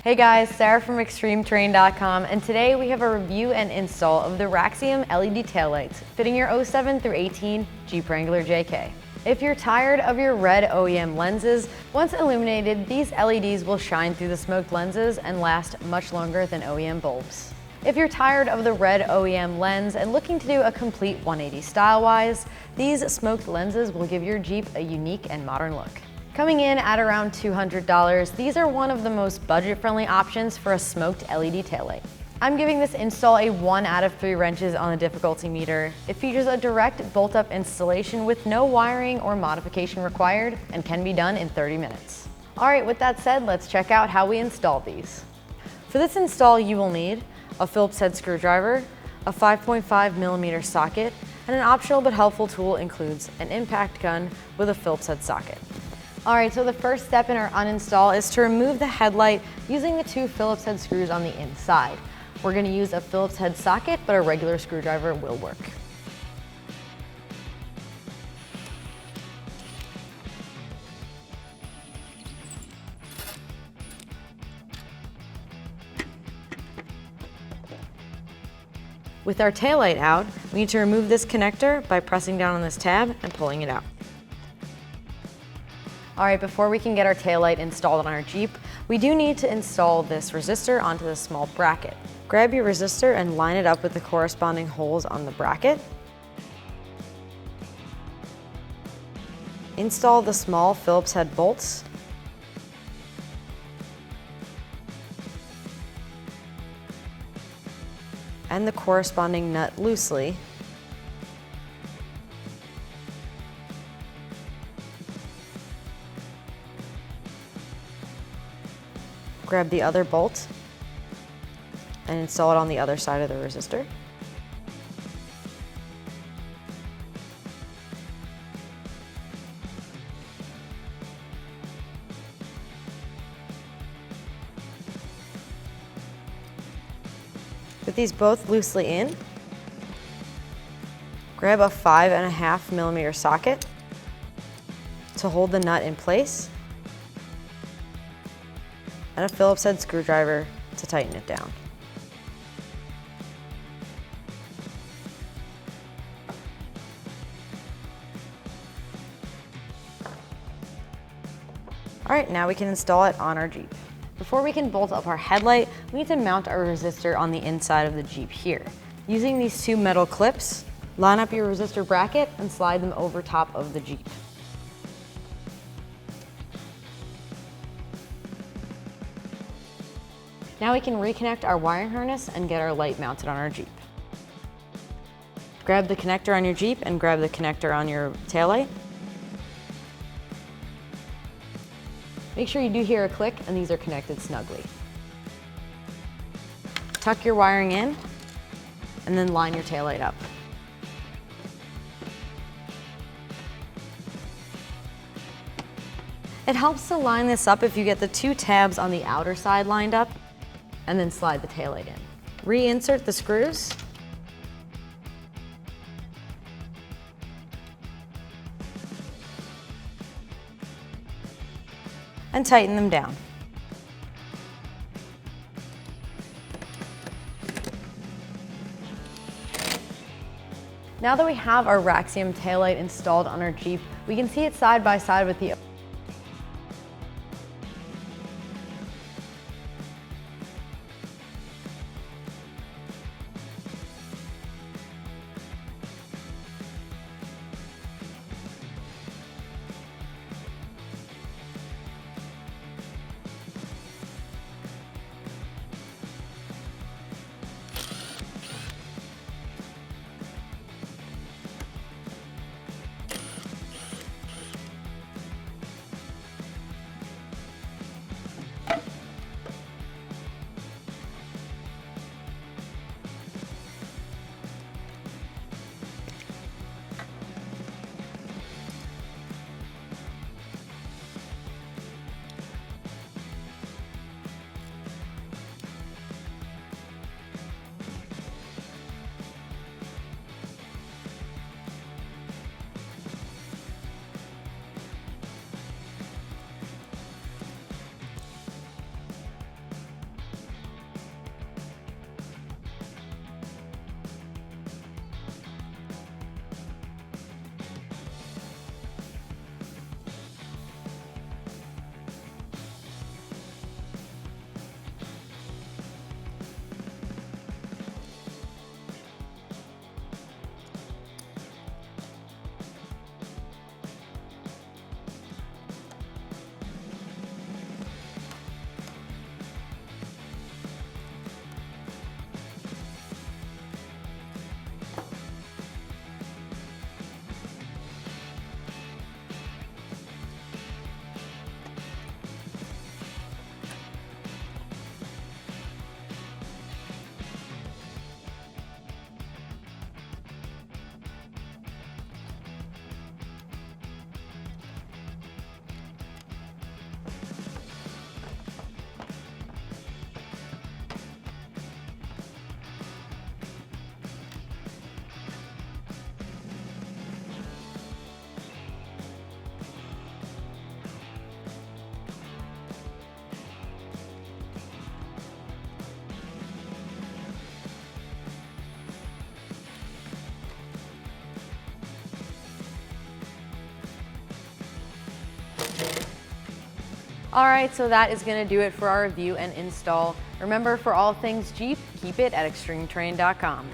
Hey guys, Sarah from ExtremeTerrain.com, and today we have a review and install of the Raxiom LED Tail Lights fitting your 07 through 18 Jeep Wrangler JK. If you're tired of your red OEM lenses, once illuminated, these LEDs will shine through the smoked lenses and last much longer than OEM bulbs. If you're tired of the red OEM lens and looking to do a complete 180 style-wise, these smoked lenses will give your Jeep a unique and modern look. Coming in at around $200, these are one of the most budget-friendly options for a smoked LED taillight. I'm giving this install a 1 out of 3 wrenches on the difficulty meter. It features a direct bolt-up installation with no wiring or modification required and can be done in 30 minutes. Alright, with that said, let's check out how we install these. For this install, you will need a Phillips head screwdriver, a 5.5mm socket, and an optional but helpful tool includes an impact gun with a Phillips head socket. Alright, so the first step in our uninstall is to remove the headlight using the 2 Phillips head screws on the inside. We're going to use a Phillips head socket, but a regular screwdriver will work. With our taillight out, we need to remove this connector by pressing down on this tab and pulling it out. Alright, before we can get our taillight installed on our Jeep, we do need to install this resistor onto the small bracket. Grab your resistor and line it up with the corresponding holes on the bracket. Install the small Phillips head bolts. And the corresponding nut loosely. Grab the other bolt and install it on the other side of the resistor. With these both loosely in, grab a 5.5mm socket to hold the nut in place, and a Phillips head screwdriver to tighten it down. Alright, now we can install it on our Jeep. Before we can bolt up our headlight, we need to mount our resistor on the inside of the Jeep here. Using these 2 metal clips, line up your resistor bracket and slide them over top of the Jeep. Now we can reconnect our wiring harness and get our light mounted on our Jeep. Grab the connector on your Jeep and grab the connector on your taillight. Make sure you do hear a click and these are connected snugly. Tuck your wiring in and then line your taillight up. It helps to line this up if you get the 2 tabs on the outer side lined up and then slide the taillight in. Reinsert the screws. And tighten them down. Now that we have our Raxiom taillight installed on our Jeep, we can see it side by side with the All right, so that is gonna do it for our review and install. Remember, for all things Jeep, keep it at ExtremeTerrain.com.